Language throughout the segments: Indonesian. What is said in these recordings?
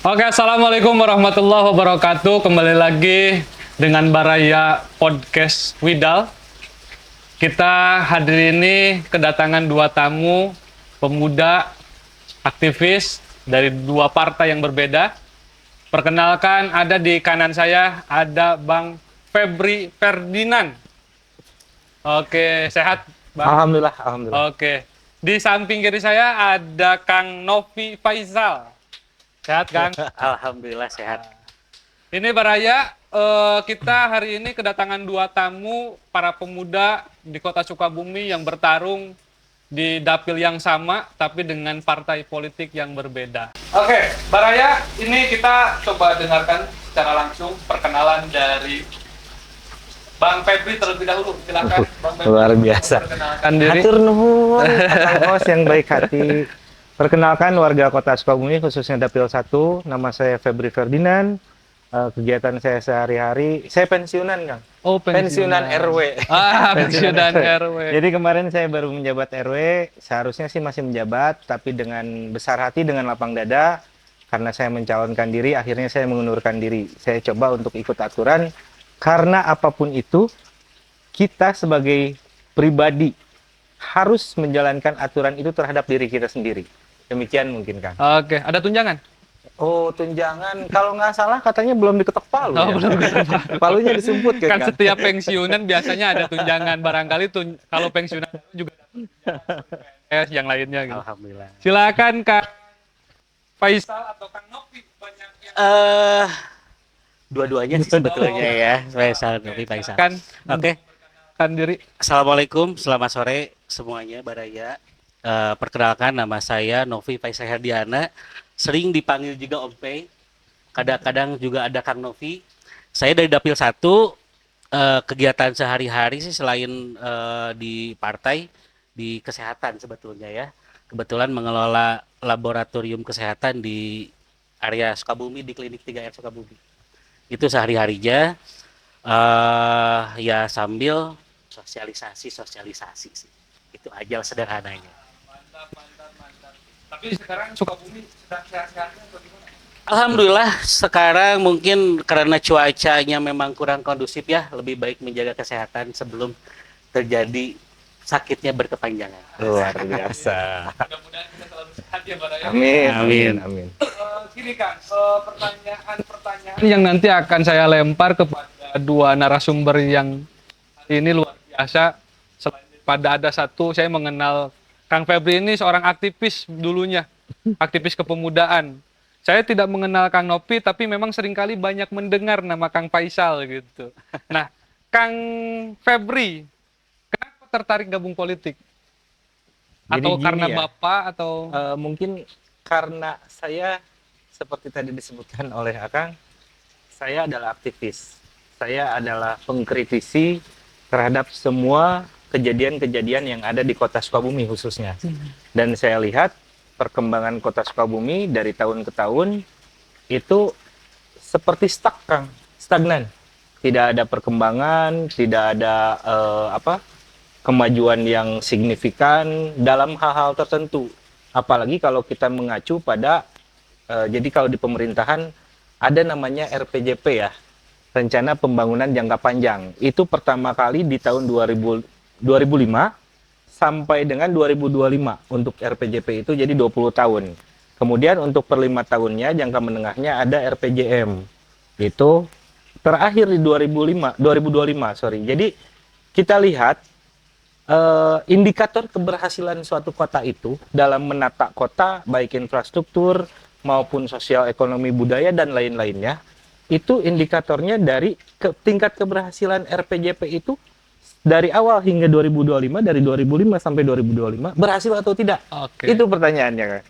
Oke, assalamualaikum warahmatullahi wabarakatuh. Kembali lagi dengan Baraya Podcast Widal. Kita hadir ini kedatangan dua tamu pemuda aktivis dari dua partai yang berbeda. Perkenalkan, ada di kanan saya ada Bang Febri Ferdinand. Oke, sehat Bang? Alhamdulillah, alhamdulillah. Oke. Di samping kiri saya ada Kang Novi Faisal. Sehat, Kang? Alhamdulillah sehat. Ini Baraya, kita hari ini kedatangan dua tamu para pemuda di Kota Sukabumi yang bertarung di dapil yang sama, tapi dengan partai politik yang berbeda. Oke, Baraya, ini kita coba dengarkan secara langsung perkenalan dari Bang Febri terlebih dahulu. Silakan, Bang Febri. Luar biasa. Perkenalkan diri. Hatur nuhun, Kang Os yang baik hati. Perkenalkan warga Kota Sukabumi, khususnya Dapil 1, nama saya Febri Ferdinand. Kegiatan saya sehari-hari, saya pensiunan, Kang. Oh, Pensiunan RW. Pensiunan RW. Jadi kemarin saya baru menjabat RW, seharusnya sih masih menjabat, tapi dengan besar hati, dengan lapang dada, karena saya mencalonkan diri, akhirnya saya mengundurkan diri. Saya coba untuk ikut aturan, karena apapun itu, kita sebagai pribadi harus menjalankan aturan itu terhadap diri kita sendiri. Demikian mungkin, Kang. Oke, ada tunjangan? Oh, tunjangan. Kalau nggak salah katanya belum diketok palu. Oh, ya? belum Palunya disumput kan Kang. setiap pensiunan biasanya ada tunjangan, barangkali kalau pensiunan juga ada yang lainnya gitu. Alhamdulillah. Silakan Kak Faisal atau Kang Novi, banyak yang Dua-duanya sih sebetulnya ya. Faisal, Novi, Faisal. kan Oke. kan diri. Assalamualaikum, selamat sore semuanya, Baraya. Perkenalkan, nama saya Novi Faisal Herdiana, sering dipanggil juga Om Pei. Kadang-kadang juga ada Kang Novi. Saya dari Dapil 1, kegiatan sehari-hari sih selain di partai, di kesehatan sebetulnya ya. Kebetulan mengelola laboratorium kesehatan di area Sukabumi, di Klinik 3R Sukabumi. Itu sehari-harinya, ya sambil sosialisasi sih. Itu aja sederhananya. Mantap. Tapi sekarang Sukabumi sedang sehat-sehatnya atau gimana? Alhamdulillah sekarang mungkin karena cuacanya memang kurang kondusif ya, lebih baik menjaga kesehatan sebelum terjadi sakitnya berkepanjangan. Luar biasa. Mudah-mudahan kita selalu sehat ya Baraya. Amin. Amin. Amin. Gini Kang, pertanyaan yang nanti akan saya lempar kepada dua narasumber yang ini luar biasa. Selain pada ada satu, saya mengenal Kang Febri ini seorang aktivis dulunya, aktivis kepemudaan. Saya tidak mengenal Kang Novi, tapi memang seringkali banyak mendengar nama Kang Faisal gitu. Nah, Kang Febri, kenapa tertarik gabung politik? Jadi Atau gini karena ya, Bapak atau mungkin karena saya seperti tadi disebutkan oleh Akang, saya adalah aktivis. Saya adalah pengkritisi terhadap semua kejadian-kejadian yang ada di Kota Sukabumi khususnya. Dan saya lihat perkembangan Kota Sukabumi dari tahun ke tahun itu seperti stuck, Kang, stagnan. Tidak ada perkembangan, tidak ada kemajuan yang signifikan dalam hal-hal tertentu. Apalagi kalau kita mengacu pada jadi kalau di pemerintahan ada namanya RPJP ya, rencana pembangunan jangka panjang. Itu pertama kali di tahun 2005 sampai dengan 2025 untuk RPJP itu, jadi 20 tahun. Kemudian untuk per 5 tahunnya jangka menengahnya ada RPJM. Itu terakhir di 2025, sorry. Jadi kita lihat indikator keberhasilan suatu kota itu dalam menata kota, baik infrastruktur maupun sosial ekonomi budaya dan lain-lainnya, itu indikatornya dari tingkat keberhasilan RPJP itu dari awal hingga 2025, dari 2005 sampai 2025 berhasil atau tidak? Oke. Itu pertanyaannya, Kang.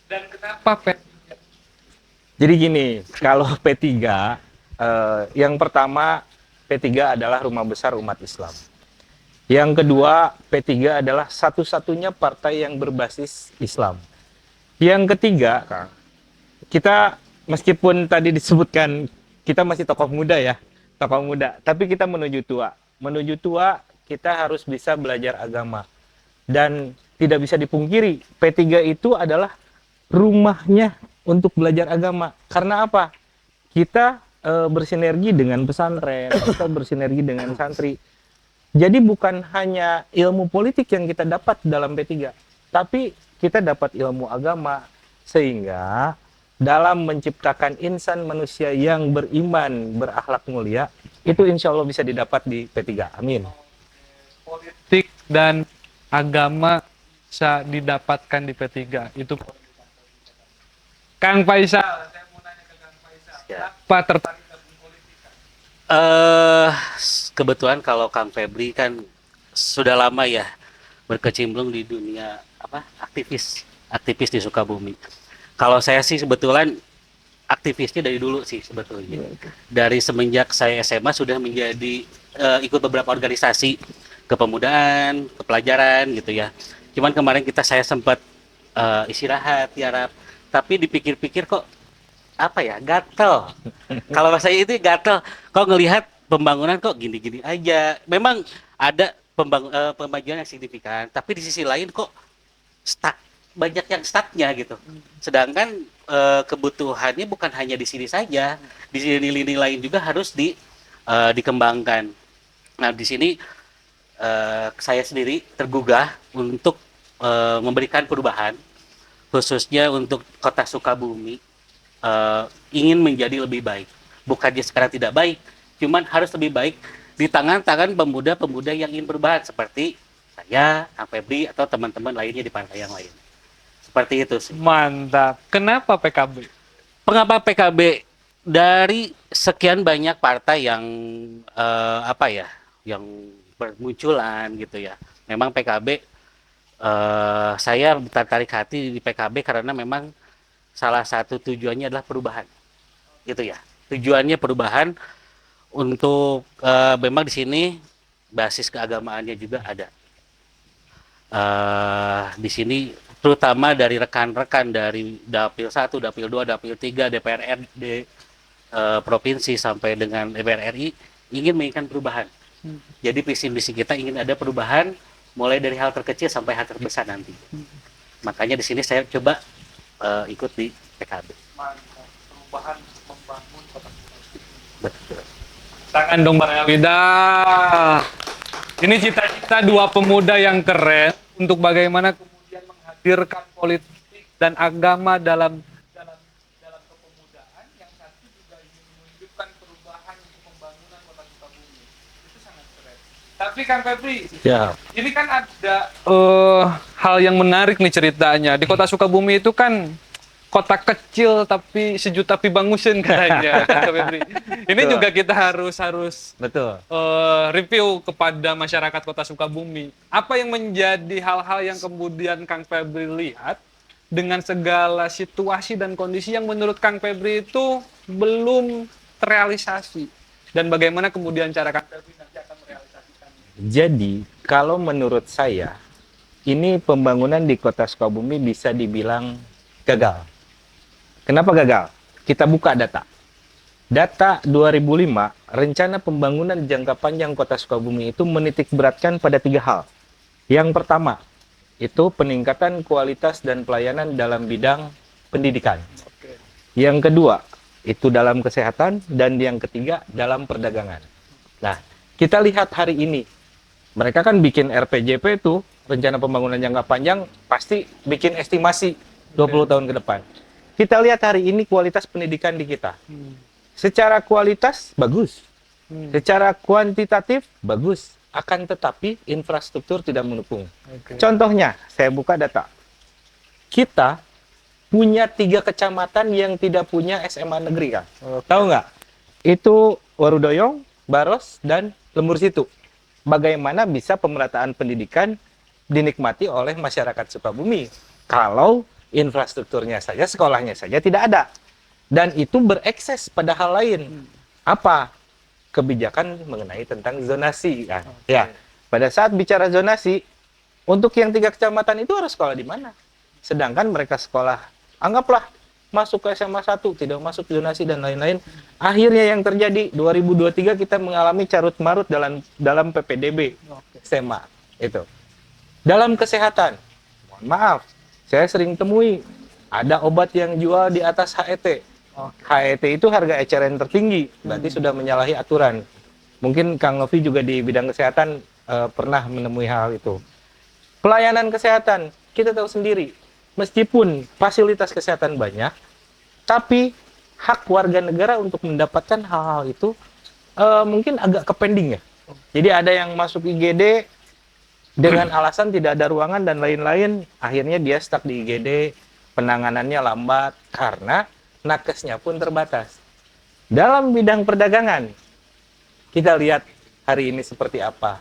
Dan kenapa Jadi gini, kalau P3 yang pertama, P3 adalah rumah besar umat Islam. Yang kedua, P3 adalah satu-satunya partai yang berbasis Islam. Yang ketiga, Kang, kita meskipun tadi disebutkan kita masih tokoh muda ya, tapi kita menuju tua. Menuju tua, kita harus bisa belajar agama. Dan tidak bisa dipungkiri, P3 itu adalah rumahnya untuk belajar agama. Karena apa? Kita bersinergi dengan pesantren, kita bersinergi dengan santri. Jadi bukan hanya ilmu politik yang kita dapat dalam P3, tapi kita dapat ilmu agama, sehingga dalam menciptakan insan manusia yang beriman, berakhlak mulia, itu insya Allah bisa didapat di P3. Amin. Politik dan agama bisa didapatkan di P3. Itu Kang Faisal, saya mau nanya ke Kang Faisal. Ya. Apa tertarik gabung politik? Kang? Kebetulan kalau Kang Febri kan sudah lama ya berkecimpung di dunia aktivis di Sukabumi. Kalau saya sih kebetulan aktivisnya dari dulu sih sebetulnya. Dari semenjak saya SMA sudah menjadi ikut beberapa organisasi kepemudaan, kepelajaran gitu ya. Cuman kemarin saya sempat istirahat tiarap, tapi dipikir-pikir kok apa ya, gatel. Kalau saya itu gatel, kok ngelihat pembangunan kok gini-gini aja. Memang ada pemajuan yang signifikan, tapi di sisi lain kok stuck, banyak yang stucknya gitu. Sedangkan kebutuhannya bukan hanya di sini saja, di lini-lini lain juga harus dikembangkan. Nah di sini saya sendiri tergugah untuk memberikan perubahan, khususnya untuk Kota Sukabumi. Ingin menjadi lebih baik, bukannya sekarang tidak baik, cuman harus lebih baik di tangan-tangan pemuda-pemuda yang ingin berubah seperti saya, Kang Febri, atau teman-teman lainnya di partai yang lain. Seperti itu sih. Mantap. Kenapa PKB? Mengapa PKB? Dari sekian banyak partai yang yang bermunculan gitu ya. Memang PKB, saya tertarik hati di PKB karena memang salah satu tujuannya adalah perubahan, gitu ya. Tujuannya perubahan untuk memang di sini basis keagamaannya juga ada. Di sini terutama dari rekan-rekan dari Dapil 1, Dapil 2, Dapil 3, DPRD provinsi sampai dengan DPR RI ingin menginginkan perubahan. Jadi visi misi kita ingin ada perubahan mulai dari hal terkecil sampai hal terbesar nanti. Makanya di sini saya coba ikut di PKB. Mantap. Perubahan membangun kota. Betul. Tangan dong Bang Elwida. Ini cita-cita dua pemuda yang keren untuk bagaimana kemudian menghadirkan politik dan agama dalam kepemudaan, yang satu juga ingin menunjukkan perubahan untuk pembangunan kota Sukabumi. Itu sangat keren. Tapi Kang Febri, Ya. ini kan ada hal yang menarik nih ceritanya. Di kota Sukabumi itu kan kota kecil tapi sejuk tapi bangusin katanya. Kang Febri. Ini Betul. juga kita harus Betul. review kepada masyarakat kota Sukabumi. Apa yang menjadi hal-hal yang kemudian Kang Febri lihat dengan segala situasi dan kondisi yang menurut Kang Febri itu belum terrealisasi? Dan bagaimana kemudian cara Kang Febri nanti akan merealisasikannya? Jadi, kalau menurut saya, ini pembangunan di kota Sukabumi bisa dibilang gagal. Kenapa gagal? Kita buka data. Data 2005, rencana pembangunan jangka panjang kota Sukabumi itu menitik beratkan pada 3 hal. Yang pertama, itu peningkatan kualitas dan pelayanan dalam bidang pendidikan. Yang kedua, itu dalam kesehatan, dan yang ketiga dalam perdagangan. Nah, kita lihat hari ini, mereka kan bikin RPJP itu, rencana pembangunan jangka panjang, pasti bikin estimasi 20 tahun ke depan. Kita lihat hari ini kualitas pendidikan di kita. Secara kualitas bagus, secara kuantitatif bagus, akan tetapi infrastruktur tidak mendukung. Contohnya, saya buka data. Kita punya 3 kecamatan yang tidak punya SMA negeri, kan? Tahu nggak? Itu Warudoyong, Baros, dan Lembur Situ. Bagaimana bisa pemerataan pendidikan dinikmati oleh masyarakat Sukabumi kalau infrastrukturnya saja, sekolahnya saja tidak ada? Dan itu berekses pada hal lain. Apa? Kebijakan mengenai tentang zonasi, kan? Ya. Pada saat bicara zonasi, untuk yang 3 kecamatan itu harus sekolah di mana? Sedangkan mereka sekolah, anggaplah masuk ke SMA 1, tidak masuk zonasi dan lain-lain. Akhirnya yang terjadi 2023 kita mengalami carut-marut dalam PPDB SMA itu. Dalam kesehatan, mohon maaf, saya sering temui Ada obat yang jual di atas HET. HET itu harga eceran tertinggi, berarti sudah menyalahi aturan. Mungkin Kang Novi juga di bidang kesehatan pernah menemui hal itu. Pelayanan kesehatan, kita tahu sendiri, meskipun fasilitas kesehatan banyak, tapi hak warga negara untuk mendapatkan hal-hal itu mungkin agak kepending ya. Jadi ada yang masuk IGD dengan alasan tidak ada ruangan dan lain-lain, akhirnya dia stuck di IGD, penanganannya lambat karena nakesnya pun terbatas. Dalam bidang perdagangan, kita lihat hari ini seperti apa.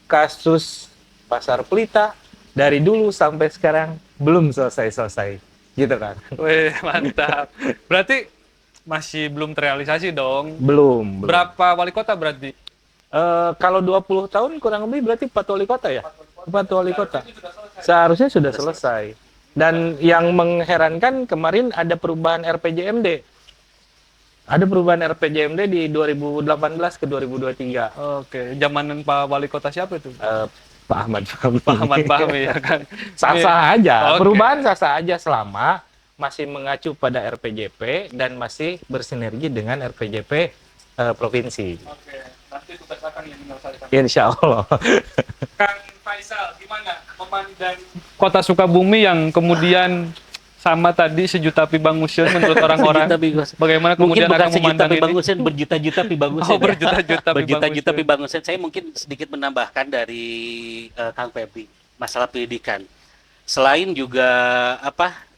Kasus Pasar Pelita dari dulu sampai sekarang belum selesai-selesai. Gitu kan? Wih, mantap. Berarti masih belum terrealisasi dong. Belum. Berapa wali kota berarti? Kalau 20 tahun kurang lebih berarti 4 wali kota ya? 4 wali kota. Seharusnya sudah selesai. Dan yang mengherankan kemarin ada perubahan RPJMD. Ada perubahan RPJMD di 2018 ke 2023. Oke, zamanan Pak Wali Kota siapa itu? Pak Ahmad Fahmi. Pak Ahmad Fahmi ya kan. Sah-sah aja. Oke. Perubahan sah-sah aja selama masih mengacu pada RPJP dan masih bersinergi dengan RPJP provinsi. Oke, nanti tugas akan yang menyelesaikan. Insya Allah. Kang Faisal, gimana memandang Kota Sukabumi yang kemudian sama tadi sejuta pibangusion menurut orang-orang? Sejuta pibangusion. Bagaimana Mungkin kemudian bukan akan sejuta memandang ini? pibangusen, berjuta-juta pibangusen. Oh, berjuta-juta Berjuta-juta pibangusen. pibangusen. Saya mungkin sedikit menambahkan dari Kang Febri masalah pendidikan. Selain juga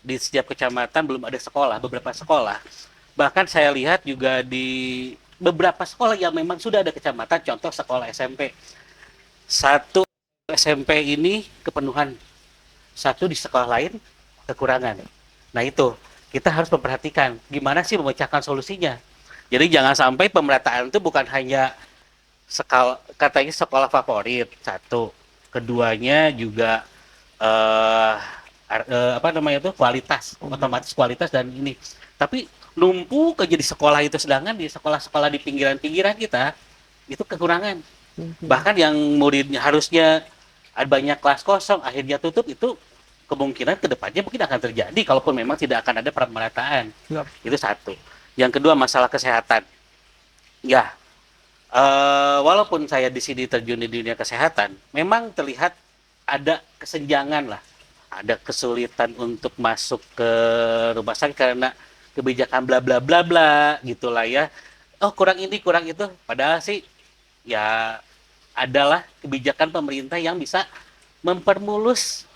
di setiap kecamatan belum ada sekolah, beberapa sekolah. Bahkan saya lihat juga di beberapa sekolah yang memang sudah ada kecamatan, contoh sekolah SMP. Satu SMP ini kepenuhan, satu di sekolah lain kekurangan. Nah itu kita harus memperhatikan gimana sih memecahkan solusinya. Jadi jangan sampai pemerataan itu bukan hanya katanya sekolah favorit satu, keduanya juga kualitas, otomatis kualitas dan ini. Tapi numpuk aja di sekolah itu, sedangkan di sekolah-sekolah di pinggiran-pinggiran kita itu kekurangan. Bahkan yang muridnya harusnya ada banyak kelas kosong, akhirnya tutup, itu kemungkinan kedepannya mungkin akan terjadi kalaupun memang tidak akan ada pemerataan. Yap. Itu satu. Yang kedua masalah kesehatan. Ya, walaupun saya di sini terjun di dunia kesehatan, memang terlihat ada kesenjangan lah, ada kesulitan untuk masuk ke rumah sakit karena kebijakan bla bla bla bla gitulah ya. Oh kurang ini kurang itu, padahal sih ya adalah kebijakan pemerintah yang bisa mempermulus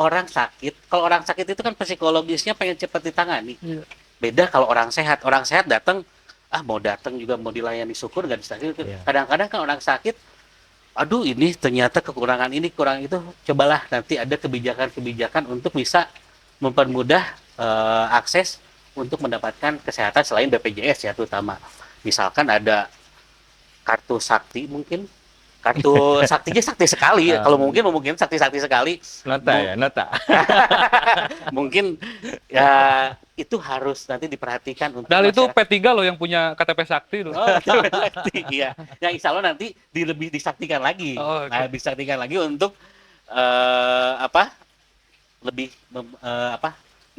orang sakit. Kalau orang sakit itu kan psikologisnya pengen cepat ditangani. Iya. Beda kalau orang sehat datang, mau datang juga mau dilayani syukur nggak bisa. Iya. Kadang-kadang kan orang sakit, aduh ini ternyata kekurangan ini kurang itu, cobalah nanti ada kebijakan-kebijakan untuk bisa mempermudah akses untuk mendapatkan kesehatan selain BPJS ya terutama. Misalkan ada kartu sakti mungkin. Kartu saktinya sakti sekali. Kalau mungkin sakti-sakti sekali. Nota. Mungkin ya itu harus nanti diperhatikan untuk Dan itu masyarakat. P3 loh yang punya KTP Sakti loh. Oh, sakti, iya. Yang insya Allah nanti lebih disaktikan lagi. Oh, oke. Nah, disaktikan lagi untuk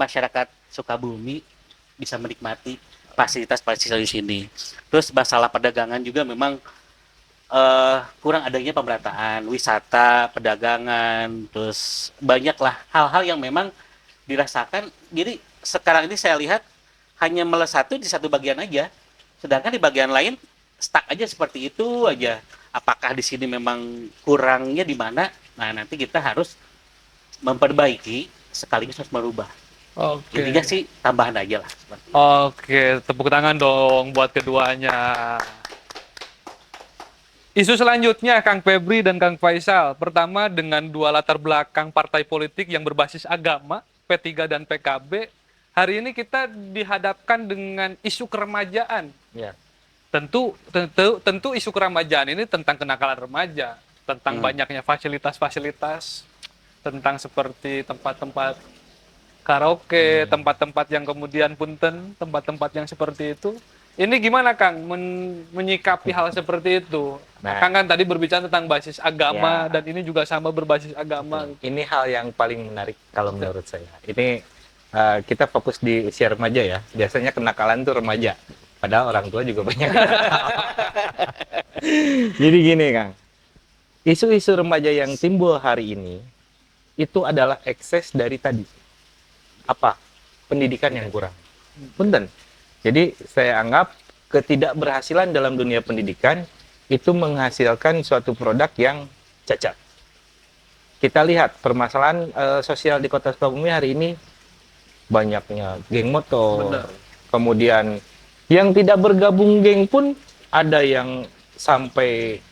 masyarakat Sukabumi bisa menikmati fasilitas-fasilitas di sini. Terus masalah perdagangan juga memang kurang adanya pemerataan, wisata, perdagangan, terus banyaklah hal-hal yang memang dirasakan. Jadi sekarang ini saya lihat hanya melesat di satu bagian aja, sedangkan di bagian lain stuck aja seperti itu aja. Apakah di sini memang kurangnya di mana? Nah nanti kita harus memperbaiki sekaligus harus merubah. Oke. Intinya sih tambahan aja lah. Oke, tepuk tangan dong buat keduanya. Isu selanjutnya, Kang Febri dan Kang Faisal. Pertama, dengan dua latar belakang partai politik yang berbasis agama, P3 dan PKB, hari ini kita dihadapkan dengan isu keremajaan. Ya. Tentu isu keremajaan ini tentang kenakalan remaja, tentang banyaknya fasilitas-fasilitas, tentang seperti tempat-tempat karaoke, tempat-tempat yang kemudian punten, tempat-tempat yang seperti itu. Ini gimana Kang menyikapi hal seperti itu? Nah. Kang kan tadi berbicara tentang basis agama Ya. dan ini juga sama berbasis agama. Ini hal yang paling menarik kalau menurut saya. Ini kita fokus di usia remaja ya. Biasanya kenakalan tuh remaja. Padahal orang tua juga banyak. Jadi gini, Kang. Isu-isu remaja yang timbul hari ini itu adalah ekses dari tadi. Apa? Pendidikan yang kurang. Punten. Jadi saya anggap ketidakberhasilan dalam dunia pendidikan itu menghasilkan suatu produk yang cacat. Kita lihat permasalahan sosial di Kota Sukabumi hari ini, banyaknya geng motor. Benar. Kemudian yang tidak bergabung geng pun ada yang sampai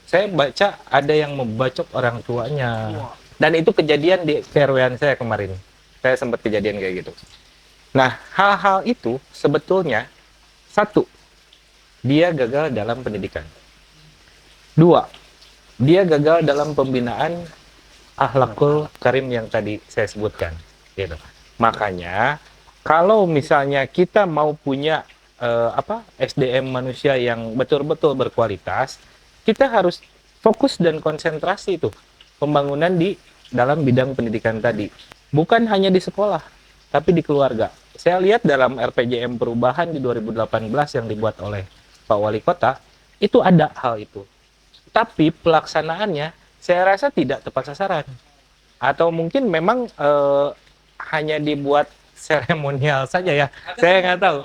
saya baca ada yang membacok orang tuanya. Wah. Dan itu kejadian di RW-an saya kemarin. Saya sempat kejadian kayak gitu. Nah, hal-hal itu sebetulnya satu, dia gagal dalam pendidikan. Dua, dia gagal dalam pembinaan akhlakul karim yang tadi saya sebutkan. Gitu. Makanya kalau misalnya kita mau punya SDM manusia yang betul-betul berkualitas, kita harus fokus dan konsentrasi itu pembangunan di dalam bidang pendidikan tadi. Bukan hanya di sekolah, tapi di keluarga. Saya lihat dalam RPJM perubahan di 2018 yang dibuat oleh Pak Wali Kota, itu ada hal itu. Tapi pelaksanaannya saya rasa tidak tepat sasaran. Atau mungkin memang hanya dibuat seremonial saja ya. Saya nggak tahu.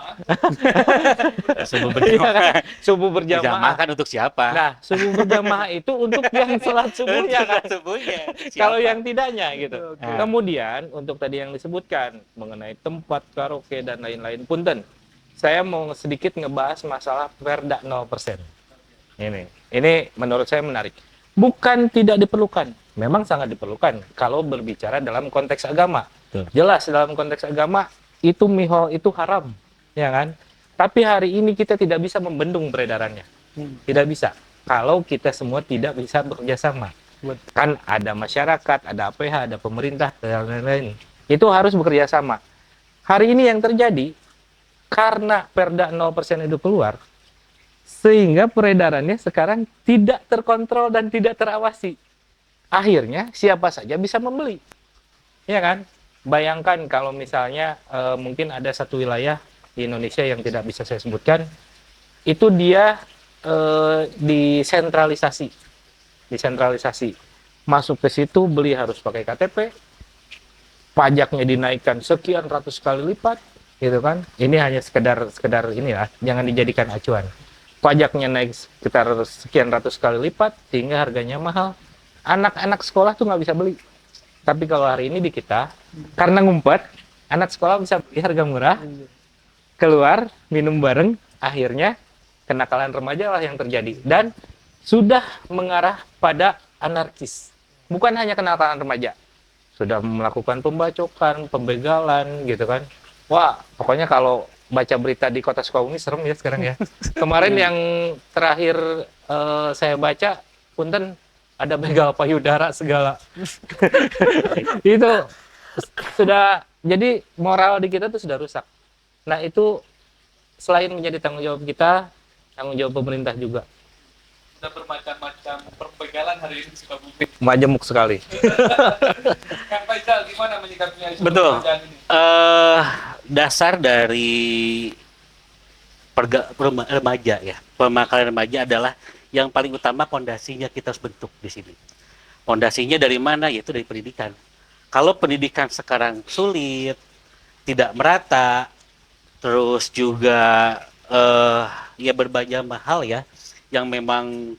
Subuh Iya kan? berjamaah. Subuh berjamaah. Berjamaah kan untuk siapa? Nah, subuh berjamaah itu untuk yang sholat subuhnya kan. Subuhnya. Kalau Siapa? yang tidaknya gitu. Oke. Nah. Kemudian untuk tadi yang disebutkan mengenai tempat karaoke dan lain-lain, punten. Saya mau sedikit ngebahas masalah Perda 0%. Ini menurut saya menarik. Bukan tidak diperlukan, memang sangat diperlukan kalau berbicara dalam konteks agama. Betul. Jelas dalam konteks agama itu mihol itu haram, ya kan? Tapi hari ini kita tidak bisa membendung peredarannya. Tidak bisa. Kalau kita semua tidak bisa bekerja sama. Kan ada masyarakat, ada APH, ada pemerintah, dan lain-lain. Itu harus bekerja sama. Hari ini yang terjadi, karena Perda 0% itu keluar, sehingga peredarannya sekarang tidak terkontrol dan tidak terawasi. Akhirnya siapa saja bisa membeli. Ya kan? Bayangkan kalau misalnya mungkin ada satu wilayah di Indonesia yang tidak bisa saya sebutkan, itu dia disentralisasi. Masuk ke situ beli harus pakai KTP, pajaknya dinaikkan sekian ratus kali lipat, gitu kan? Ini hanya sekedar inilah, jangan dijadikan acuan. Pajaknya naik sekitar sekian ratus kali lipat sehingga harganya mahal. Anak-anak sekolah tuh nggak bisa beli. Tapi kalau hari ini di kita, karena ngumpet, anak sekolah bisa beli harga murah, keluar, minum bareng, akhirnya kenakalan remaja lah yang terjadi. Dan sudah mengarah pada anarkis. Bukan hanya kenakalan remaja. Sudah melakukan pembacokan, pembegalan, gitu kan. Wah, pokoknya kalau baca berita di Kota Sukabumi serem ya sekarang ya. Kemarin yang terakhir saya baca, punten, ada begal payudara segala. Itu sudah, jadi moral di kita tuh sudah rusak. Nah itu selain menjadi tanggung jawab kita, tanggung jawab pemerintah juga. Ada bermacam-macam perbegalan hari ini di Sukabumi. Majemuk sekali. Kang Faisal gimana menyikapinya isu Betul. perbegalan ini? Dasar dari remaja ya, pemakalan remaja adalah yang paling utama pondasinya kita harus bentuk di sini. Pondasinya dari mana? Yaitu dari pendidikan. Kalau pendidikan sekarang sulit, tidak merata, terus juga ya berbagai hal ya, yang memang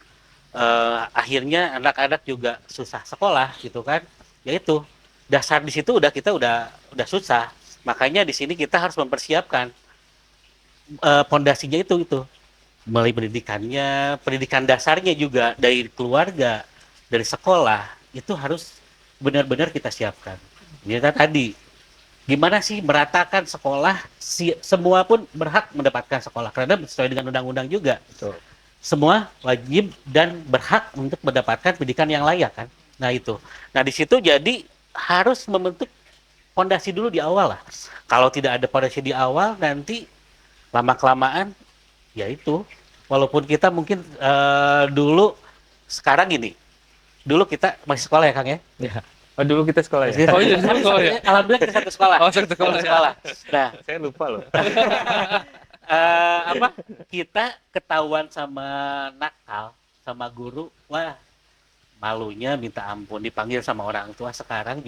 akhirnya anak-anak juga susah sekolah gitu kan. Yaitu dasar di situ kita udah susah. Makanya di sini kita harus mempersiapkan pondasinya itu mulai pendidikannya, pendidikan dasarnya juga dari keluarga, dari sekolah itu harus benar-benar kita siapkan. Ya kan tadi, gimana sih meratakan sekolah, semua pun berhak mendapatkan sekolah karena sesuai dengan undang-undang juga. Betul. Semua wajib dan berhak untuk mendapatkan pendidikan yang layak kan. Nah itu. Nah di situ jadi harus membentuk pondasi dulu di awal lah. Kalau tidak ada pondasi di awal nanti lama-kelamaan ya itu, walaupun kita mungkin dulu sekarang gini, dulu kita masih sekolah ya Kang ya, Ya. Oh, dulu kita sekolah ya? Oh iya, dulu sekolah ya? Alhamdulillah kita satu sekolah. Oh, satu sekolah ya. Nah, Saya lupa loh. apa? Kita ketahuan sama nakal, sama guru, wah malunya minta ampun, dipanggil sama orang tua. Sekarang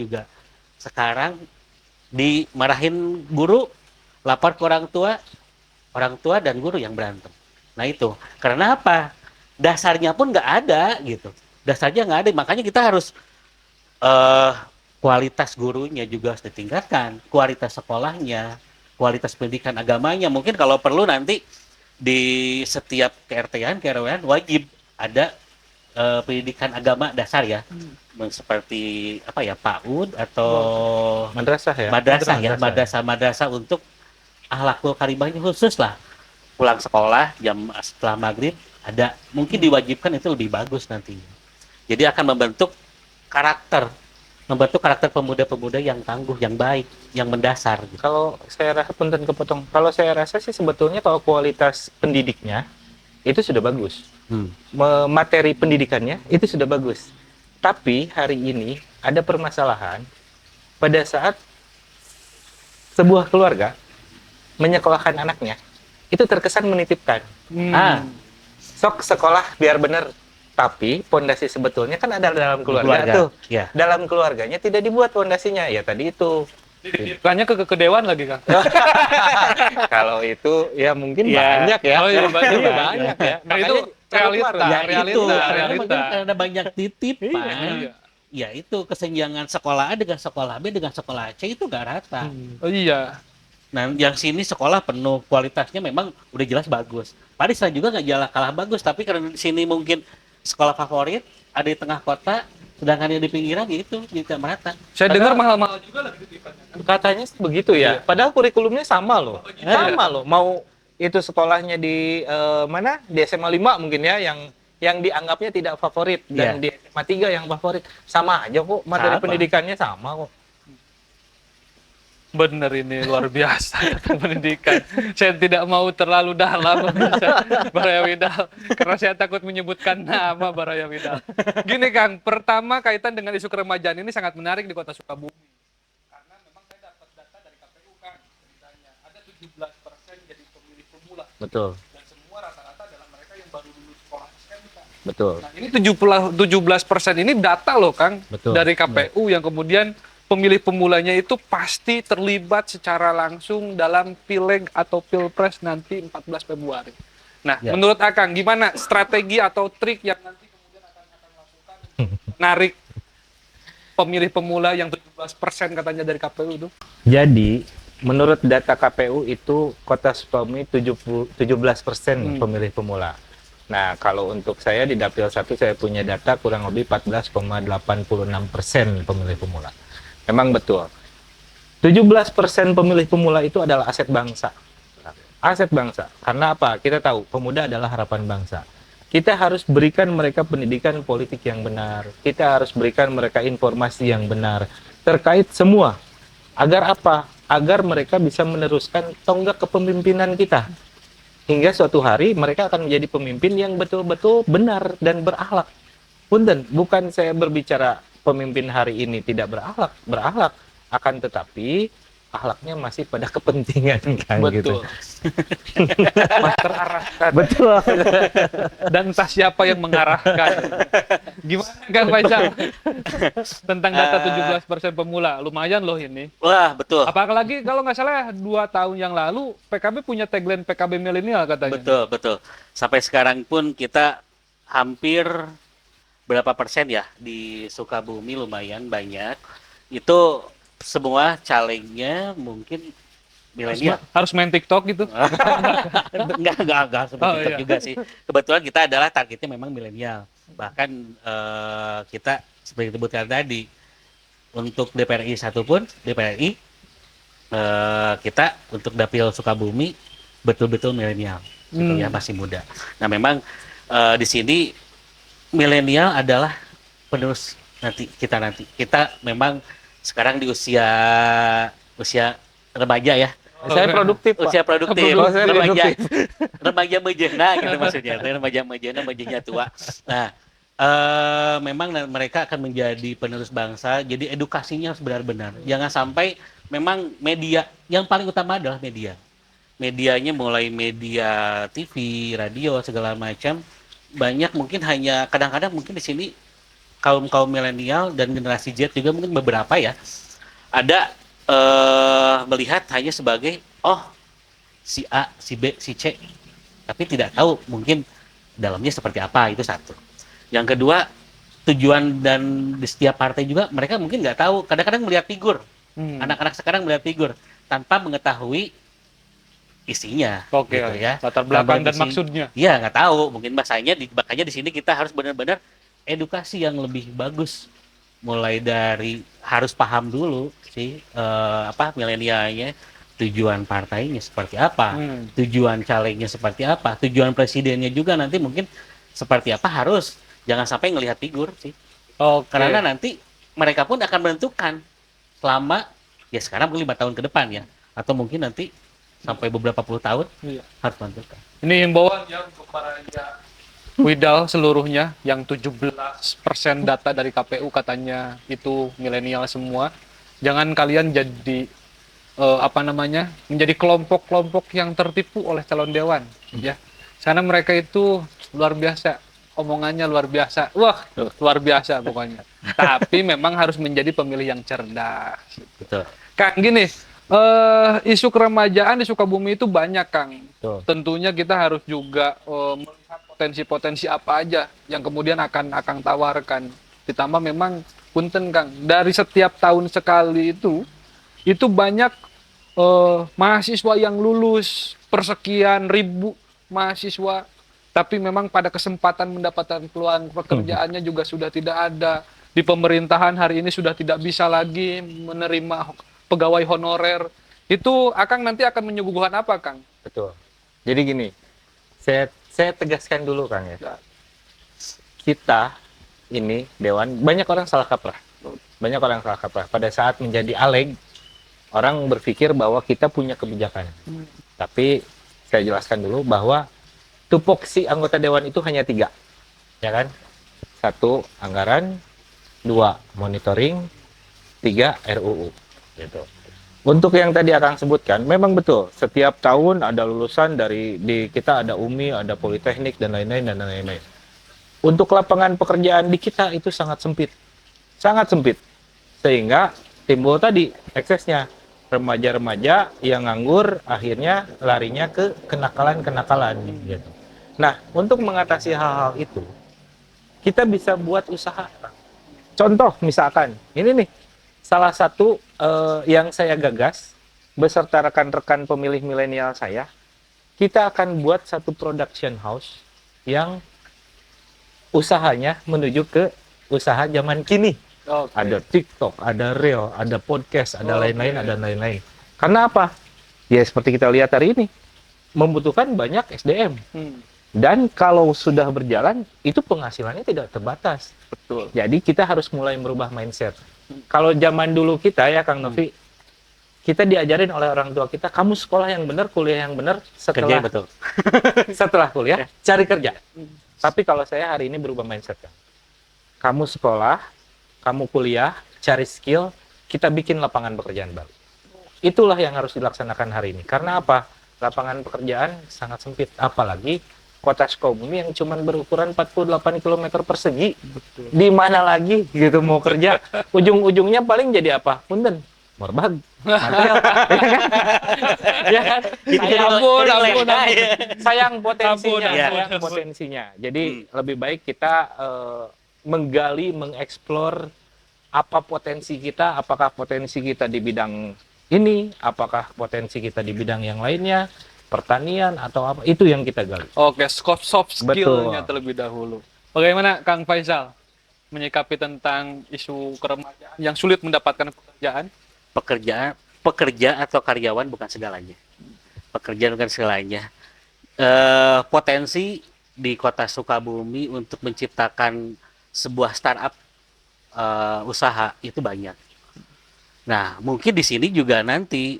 dimarahin guru, lapor ke orang tua dan guru yang berantem. Nah itu, karena apa? Dasarnya pun nggak ada gitu. Dasarnya nggak ada, makanya kita harus kualitas gurunya juga harus ditingkatkan, kualitas sekolahnya, kualitas pendidikan agamanya. Mungkin kalau perlu nanti di setiap KRT-an, KRW-an wajib ada pendidikan agama dasar ya, seperti apa ya, PAUD atau Madrasah ya? madrasah untuk akhlakul karimahnya khusus lah. Pulang sekolah jam setelah maghrib ada, mungkin diwajibkan, itu lebih bagus nantinya. Jadi akan membentuk karakter pemuda-pemuda yang tangguh, yang baik, yang mendasar gitu. Kalau saya rasa, punten kepotong, kalau saya rasa sih sebetulnya kalau kualitas pendidiknya itu sudah bagus. Materi pendidikannya itu sudah bagus. Tapi hari ini ada permasalahan pada saat sebuah keluarga menyekolahkan anaknya, itu terkesan menitipkan. Sok sekolah biar bener. Tapi pondasi sebetulnya kan ada dalam keluarga tuh. Ya. Dalam keluarganya tidak dibuat pondasinya. Ya tadi itu. Dititipkannya ke dewan lagi, Kang. Kalau itu ya mungkin Ya. banyak ya. Oh iya, banyak, Iya, banyak ya. Nah, itu realita. Ya itu, realita. karena mungkin karena banyak titipan. Iya. Ya itu kesenjangan sekolah A dengan sekolah B dengan sekolah C itu gak rata. Oh iya. Nah, yang sini sekolah penuh, kualitasnya memang udah jelas bagus. Paris juga nggak kalah bagus, tapi karena di sini mungkin sekolah favorit ada di tengah kota, sedangkan yang di pinggiran ya itu tidak merata. Saya dengar mahal-mahal juga lagi titipannya. Katanya begitu ya. Padahal kurikulumnya sama loh. gitu Sama loh. Mau itu sekolahnya di mana? Di SMA 5 mungkin ya, yang dianggapnya tidak favorit, dan di SMA 3 yang favorit. Sama aja kok, materi Sama. pendidikannya sama kok. Bener, ini luar biasa pendidikan. Saya tidak mau terlalu dalam Baraya Widal, karena saya takut menyebutkan nama Baraya Widal. Gini Kang, pertama kaitan dengan isu keremajaan ini sangat menarik di Kota Sukabumi. Karena memang saya dapat data dari KPU Kang, ceritanya ada 17% jadi pemilih pemula. Betul. Dan semua rata-rata adalah mereka yang baru lulus sekolah SMK. Betul. Nah, ini 17% ini data loh Kang, Betul. dari KPU yang kemudian pemilih pemulanya itu pasti terlibat secara langsung dalam pileg atau pilpres nanti 14 Februari. Nah, menurut Akang gimana strategi atau trik yang nanti kemudian akan lakukan narik pemilih pemula yang 17% katanya dari KPU itu? Jadi, menurut data KPU itu Kota Sukabumi 17% pemilih pemula. Nah, kalau untuk saya di Dapil 1 saya punya data kurang lebih 14,86% pemilih pemula. Memang betul. 17% pemilih pemula itu adalah aset bangsa. Aset bangsa. Karena apa? Kita tahu pemuda adalah harapan bangsa. Kita harus berikan mereka pendidikan politik yang benar. Kita harus berikan mereka informasi yang benar terkait semua. Agar apa? Agar mereka bisa meneruskan tonggak kepemimpinan kita. Hingga suatu hari mereka akan menjadi pemimpin yang betul-betul benar dan berakhlak. Punten, bukan saya berbicara pemimpin hari ini tidak berakhlak, akan tetapi akhlaknya masih pada kepentingan kan. Betul. Gitu. Mas terarahkan. Betul. Dan entah siapa yang mengarahkan. Gimana Kang Faisal tentang data 17% pemula? Lumayan loh ini. Wah, betul. Apalagi kalau nggak salah 2 tahun yang lalu PKB punya tagline PKB milenial katanya. Betul. Sampai sekarang pun kita hampir berapa persen ya di Sukabumi, lumayan banyak. Itu semua calegnya mungkin milenial. Harus main TikTok gitu. Enggak seperti Oh, itu iya. juga sih. Kebetulan kita adalah targetnya memang milenial. Bahkan kita seperti disebutkan tadi, untuk DPRI satu pun, DPRI kita untuk Dapil Sukabumi betul-betul milenial, gitu ya, masih muda. Nah memang di sini milenial adalah penerus nanti kita memang sekarang di usia remaja ya. Saya produktif, Pak. Usia produktif, Oh, saya remaja produktif. remaja mejena gitu maksudnya, remaja mejena, mejanya tua. Nah Memang mereka akan menjadi penerus bangsa. Jadi edukasinya harus benar-benar. Jangan sampai memang media yang paling utama adalah media. Medianya mulai media TV, radio segala macam. Banyak mungkin hanya kadang-kadang mungkin di sini kaum milenial dan generasi Z juga mungkin beberapa ya ada melihat hanya sebagai oh si A, si B, si C, tapi tidak tahu mungkin dalamnya seperti apa, itu satu. Yang kedua, tujuan dan di setiap partai juga mereka mungkin nggak tahu, kadang-kadang melihat figur, anak-anak sekarang melihat figur tanpa mengetahui isinya, Oke, gitu ya. latar belakang dan Gambar visi- maksudnya. Iya, nggak tahu, mungkin makanya di sini kita harus benar-benar edukasi yang lebih bagus, mulai dari harus paham dulu sih apa milenialnya, tujuan partainya seperti apa, tujuan calegnya seperti apa, tujuan presidennya juga nanti mungkin seperti apa, harus jangan sampai ngelihat figur sih, Oke. karena nanti mereka pun akan menentukan selama ya sekarang mungkin 5 tahun ke depan ya, atau mungkin nanti sampai beberapa puluh tahun Iya. harus menentukan. Ini himbauan ya untuk para ya, Widal seluruhnya yang 17% data dari KPU katanya itu milenial semua. Jangan kalian jadi apa namanya? Menjadi kelompok-kelompok yang tertipu oleh calon dewan, ya. Karena mereka itu luar biasa, omongannya luar biasa. Wah, luar biasa pokoknya. Tapi memang harus menjadi pemilih yang cerdas. Betul. Kang, gini, isu keremajaan di Sukabumi itu banyak, Kang. Betul. Tentunya kita harus juga melihat potensi-potensi apa aja yang kemudian akan tawarkan. Ditambah memang punten, Kang, dari setiap tahun sekali itu banyak mahasiswa yang lulus, persekian ribu mahasiswa, tapi memang pada kesempatan mendapatkan peluang pekerjaannya juga sudah tidak ada. Di pemerintahan hari ini sudah tidak bisa lagi menerima pegawai honorer. Itu Akang nanti akan menyuguhkan apa, Kang? Betul. Jadi gini, saya tegaskan dulu Kang ya. Kita ini Dewan, banyak orang salah kaprah. Banyak orang salah kaprah. Pada saat menjadi aleg, orang berpikir bahwa kita punya kebijakan. Tapi saya jelaskan dulu bahwa tupoksi anggota Dewan itu hanya 3. Ya kan? 1, anggaran. 2, monitoring. 3, RUU. Gitu. Untuk yang tadi Akang sebutkan, memang betul. Setiap tahun ada lulusan di kita ada UMI, ada Politeknik dan lain-lain dan lain-lain. Untuk lapangan pekerjaan di kita itu sangat sempit, sehingga timbul tadi eksesnya remaja-remaja yang nganggur akhirnya larinya ke kenakalan-kenakalan gitu. Nah, untuk mengatasi hal-hal itu, kita bisa buat usaha. Contoh misalkan, ini nih salah satu yang saya gagas beserta rekan-rekan pemilih milenial saya, kita akan buat satu production house yang usahanya menuju ke usaha zaman kini. Oke. Ada TikTok, ada Reel, ada podcast, ada lain-lain, ada lain-lain. Karena apa? Ya seperti kita lihat hari ini, membutuhkan banyak SDM. Dan kalau sudah berjalan, itu penghasilannya tidak terbatas. Betul. Jadi kita harus mulai merubah mindset. Kalau zaman dulu kita ya Kang Novi, kita diajarin oleh orang tua kita, kamu sekolah yang benar, kuliah yang benar, Kerja setelah betul. setelah kuliah cari kerja. Tapi kalau saya hari ini berubah mindset, Kang. Kamu sekolah, kamu kuliah, cari skill, kita bikin lapangan pekerjaan baru. Itulah yang harus dilaksanakan hari ini. Karena apa? Lapangan pekerjaan sangat sempit, apalagi kota Sukabumi yang cuma berukuran 48 km persegi. Betul. Di mana lagi gitu mau kerja? Ujung-ujungnya paling jadi apa? Punten, morbag. Mantel. Ya kan? Sayang potensinya, Iya. sayang potensinya. Jadi lebih baik kita menggali, mengeksplor apa potensi kita, apakah potensi kita di bidang ini, apakah potensi kita di bidang yang lainnya, pertanian atau apa, itu yang kita gali. Oke, soft skill-nya Betul. terlebih dahulu. Bagaimana Kang Faisal menyikapi tentang isu keremajaan yang sulit mendapatkan pekerjaan? Pekerja atau karyawan bukan segalanya. Pekerjaan bukan segalanya. Potensi di kota Sukabumi untuk menciptakan sebuah startup usaha itu banyak. Nah, mungkin di sini juga nanti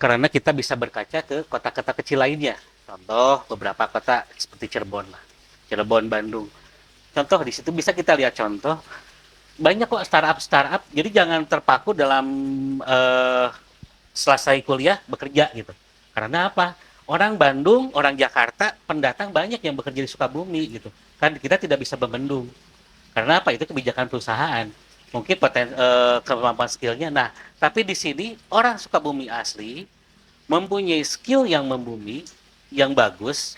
karena kita bisa berkaca ke kota-kota kecil lainnya. Contoh beberapa kota seperti Cirebon lah. Cirebon, Bandung. Contoh di situ bisa kita lihat contoh banyak kok startup. Jadi jangan terpaku dalam eh, selesai kuliah bekerja gitu. Karena apa? Orang Bandung, orang Jakarta, pendatang banyak yang bekerja di Sukabumi gitu. Kan kita tidak bisa membendung. Karena apa? Itu kebijakan perusahaan. Mungkin kemampuan skillnya. Nah, tapi di sini orang Sukabumi asli mempunyai skill yang membumi, yang bagus,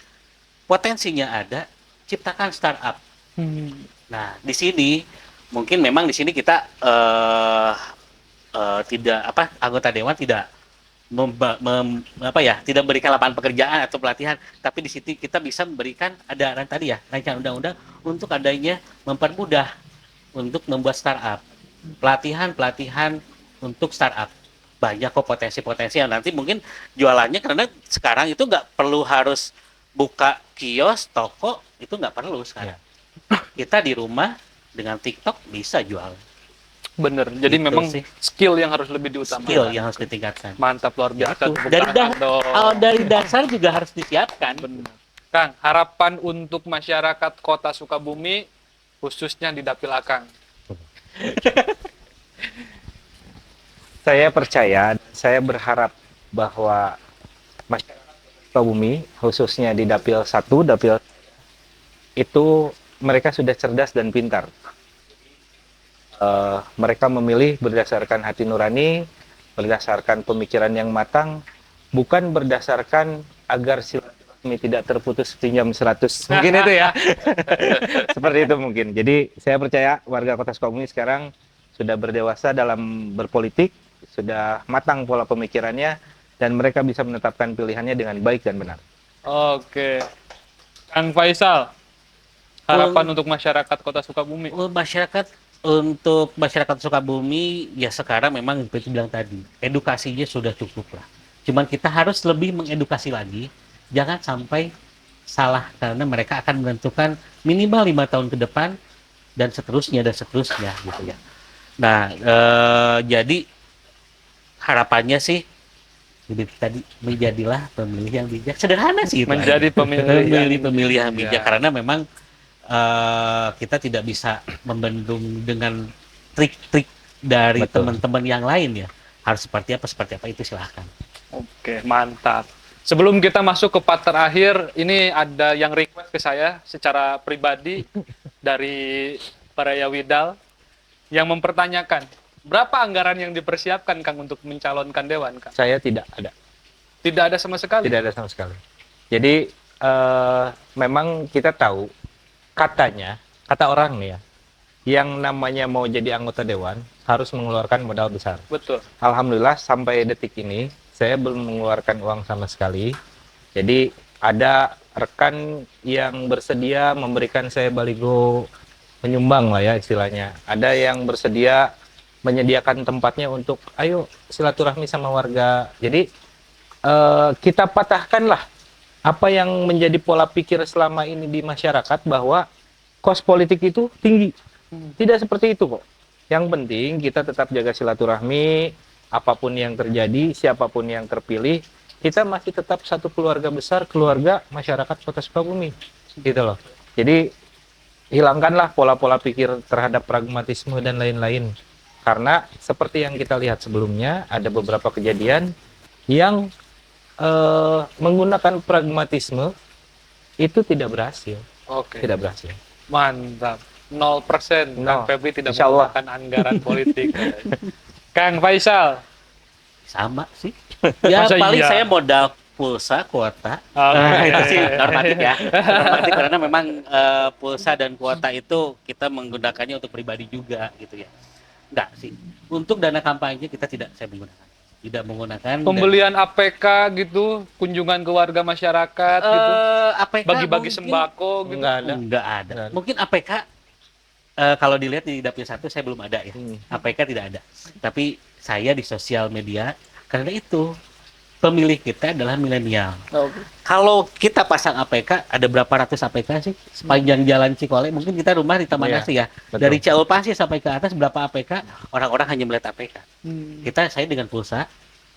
potensinya ada, ciptakan startup. Nah, di sini mungkin memang di sini kita tidak anggota dewan tidak tidak memberikan lapangan pekerjaan atau pelatihan, tapi di situ kita bisa memberikan ada tadi ya rancangan undang-undang untuk adanya mempermudah untuk membuat startup, pelatihan untuk startup. Banyak kok potensi-potensi yang nanti mungkin jualannya, karena sekarang itu nggak perlu harus buka kios, toko, itu nggak perlu sekarang. Kita di rumah dengan TikTok bisa jual. Bener. Jadi Gitu memang sih. skill yang harus lebih diutamakan. Skill yang harus ditingkatkan. Mantap, luar biasa. Itu. Tepuk Dari, tangan dong. dari dasar juga harus disiapkan. Bener. Kang, harapan untuk masyarakat Kota Sukabumi, khususnya di Dapil Akang. Saya percaya, saya berharap bahwa masyarakat Sukabumi, khususnya di Dapil 1, Dapil itu mereka sudah cerdas dan pintar. Mereka memilih berdasarkan hati nurani, berdasarkan pemikiran yang matang, bukan berdasarkan agar silaturahmi tidak terputus pinjam 100. Mungkin itu ya. Seperti itu mungkin. Jadi saya percaya warga Kota Sukabumi sekarang sudah berdewasa dalam berpolitik, sudah matang pola pemikirannya, dan mereka bisa menetapkan pilihannya dengan baik dan benar. Oke. Kang Faisal, harapan untuk masyarakat Kota Sukabumi. Untuk masyarakat Sukabumi ya sekarang memang seperti bilang tadi, edukasinya sudah cukup lah. Cuman kita harus lebih mengedukasi lagi, jangan sampai salah, karena mereka akan menentukan minimal 5 tahun ke depan dan seterusnya gitu ya. Nah, jadi harapannya sih tadi menjadilah pemilih yang bijak. Sederhana sih itu. Menjadi pemilih yang bijak, karena memang kita tidak bisa membendung dengan trik-trik dari teman-teman yang lain ya. Harus seperti apa itu silahkan. Oke, mantap. Sebelum kita masuk ke part terakhir, ini ada yang request ke saya secara pribadi dari Paraya Widal yang mempertanyakan, berapa anggaran yang dipersiapkan Kang untuk mencalonkan dewan, Kang? Saya tidak ada. Tidak ada sama sekali? Tidak ada sama sekali. Jadi memang kita tahu, kata orang nih ya, yang namanya mau jadi anggota dewan harus mengeluarkan modal besar. Betul. Alhamdulillah sampai detik ini saya belum mengeluarkan uang sama sekali. Jadi ada rekan yang bersedia memberikan saya baligo menyumbang lah ya istilahnya. Ada yang bersedia menyediakan tempatnya untuk ayo silaturahmi sama warga. Jadi kita patahkanlah apa yang menjadi pola pikir selama ini di masyarakat bahwa kos politik itu tinggi. Tidak seperti itu kok. Yang penting kita tetap jaga silaturahmi, apapun yang terjadi, siapapun yang terpilih, kita masih tetap satu keluarga besar, keluarga masyarakat Kota Sukabumi. Gitu loh. Jadi hilangkanlah pola-pola pikir terhadap pragmatisme dan lain-lain. Karena seperti yang kita lihat sebelumnya, ada beberapa kejadian yang menggunakan pragmatisme itu tidak berhasil. Oke. Tidak berhasil. Mantap. 0%. Kang Febri tidak Insya Allah. menggunakan anggaran politik. Kang Faisal. Sama sih. Ya Masa paling iya? saya modal pulsa, kuota. Oke. Itu sih normatif ya. Normatif karena memang pulsa dan kuota itu kita menggunakannya untuk pribadi juga gitu ya. Enggak sih. Untuk dana kampanye kita saya tidak menggunakan Pembelian APK gitu, kunjungan ke warga masyarakat gitu. APK Bagi-bagi mungkin sembako gitu. Enggak ada. Enggak ada. Mungkin APK kalau dilihat di Dapil 1 saya belum ada ya. APK tidak ada. Tapi saya di sosial media, karena itu pemilih kita adalah milenial. Oke. Kalau kita pasang APK, ada berapa ratus APK sih sepanjang jalan Cikole? Mungkin kita rumah di Taman Iya, Asri ya. betul. Dari Ciaul Pasir sampai ke atas berapa APK? Orang-orang hanya melihat APK. Saya dengan pulsa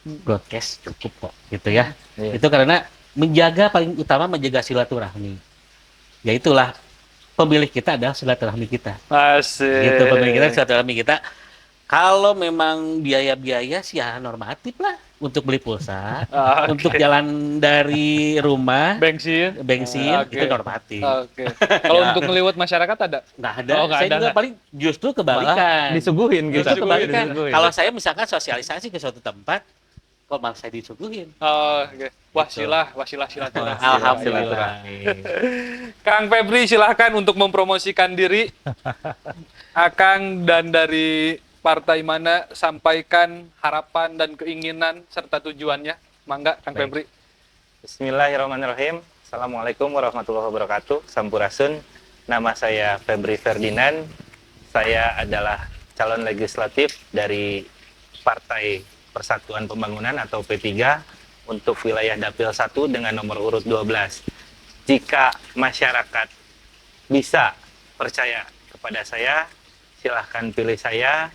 broadcast cukup kok, gitu ya. Iya. Itu karena paling utama menjaga silaturahmi. Ya itulah pemilih kita adalah silaturahmi kita. Asik. Gitu, pemilih kita silaturahmi kita. Kalau memang biaya-biaya sih ya normatif lah untuk beli pulsa, Oke. untuk jalan dari rumah, Bensin. bensin Oke. itu normatif. Oke. Kalau Ya. untuk ngeliwat masyarakat ada? Nggak ada. Oh, nggak Saya ada, juga nggak? paling justru Malah kebalikan. disuguhin gitu. Justru kebalikan. Disuguhin. Kalau saya misalkan sosialisasi ke suatu tempat, kok malah saya disuguhin. Oh, oke. Gitu. Wasilah silaturahmi. Alhamdulillah. Kang Febri silahkan untuk mempromosikan diri. Akang dan dari partai mana sampaikan harapan dan keinginan serta tujuannya. Mangga Kang Baik. Febri. Bismillahirrahmanirrahim. Assalamualaikum warahmatullahi wabarakatuh. Sampurasun. Nama saya Febri Ferdinand. Saya adalah calon legislatif dari Partai Persatuan Pembangunan atau P3 untuk wilayah Dapil 1 dengan nomor urut 12. Jika masyarakat bisa percaya kepada saya, silahkan pilih saya.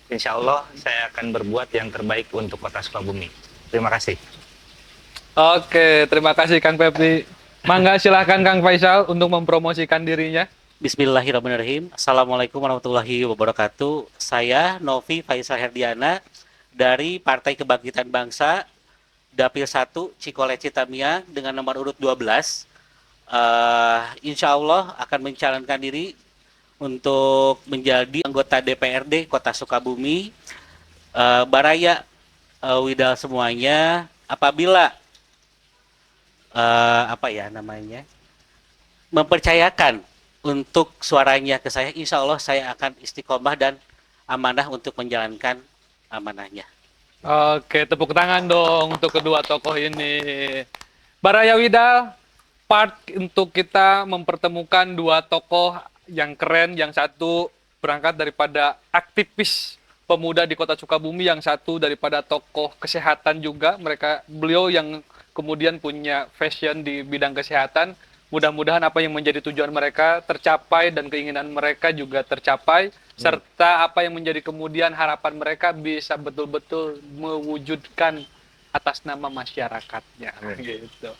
Insya Allah saya akan berbuat yang terbaik untuk Kota Sukabumi. Terima kasih. Oke, terima kasih Kang Febri. Mangga silahkan Kang Faisal untuk mempromosikan dirinya. Bismillahirrahmanirrahim. Assalamualaikum warahmatullahi wabarakatuh. Saya Novi Faisal Herdiana dari Partai Kebangkitan Bangsa Dapil 1 Cikole Citamiang dengan nomor urut 12. Insya Allah akan mencalonkan diri untuk menjadi anggota DPRD Kota Sukabumi. Baraya Widal semuanya, apabila mempercayakan untuk suaranya ke saya, insya Allah saya akan istiqomah dan amanah untuk menjalankan amanahnya. Oke, tepuk tangan dong untuk kedua tokoh ini. Baraya Widal, part untuk kita mempertemukan dua tokoh yang keren, yang satu berangkat daripada aktivis pemuda di Kota Sukabumi, yang satu daripada tokoh kesehatan juga. Beliau yang kemudian punya fashion di bidang kesehatan. Mudah-mudahan apa yang menjadi tujuan mereka tercapai dan keinginan mereka juga tercapai, serta apa yang menjadi kemudian harapan mereka bisa betul-betul mewujudkan atas nama masyarakatnya. Gitu.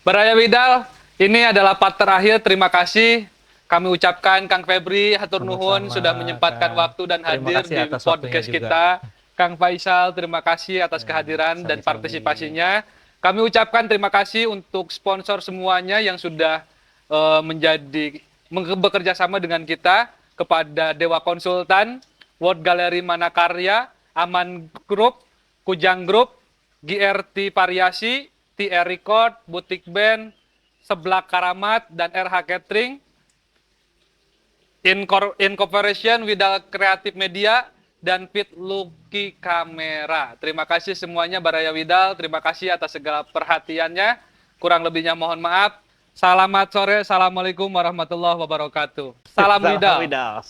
Baraya Widal, ini adalah part terakhir. Terima kasih. Kami ucapkan Kang Febri, hatur nuhun Sama-sama, sudah menyempatkan Kang. waktu dan Terima hadir kasih di atas waktunya podcast juga. kita. Kang Faisal, terima kasih atas kehadiran dan sami-sami. partisipasinya. Kami ucapkan terima kasih untuk sponsor semuanya yang sudah bekerja sama dengan kita, kepada Dewa Konsultan, World Gallery Manakarya, Aman Group, Kujang Group, GRT Variasi, TR Record, Butik Band, Seblak Karamat, dan RH Catering. In cooperation with the Creative Media dan Fit Lucky Kamera. Terima kasih semuanya Baraya Widal, terima kasih atas segala perhatiannya. Kurang lebihnya mohon maaf. Selamat sore, assalamualaikum warahmatullahi wabarakatuh. Salam Widal. Widal.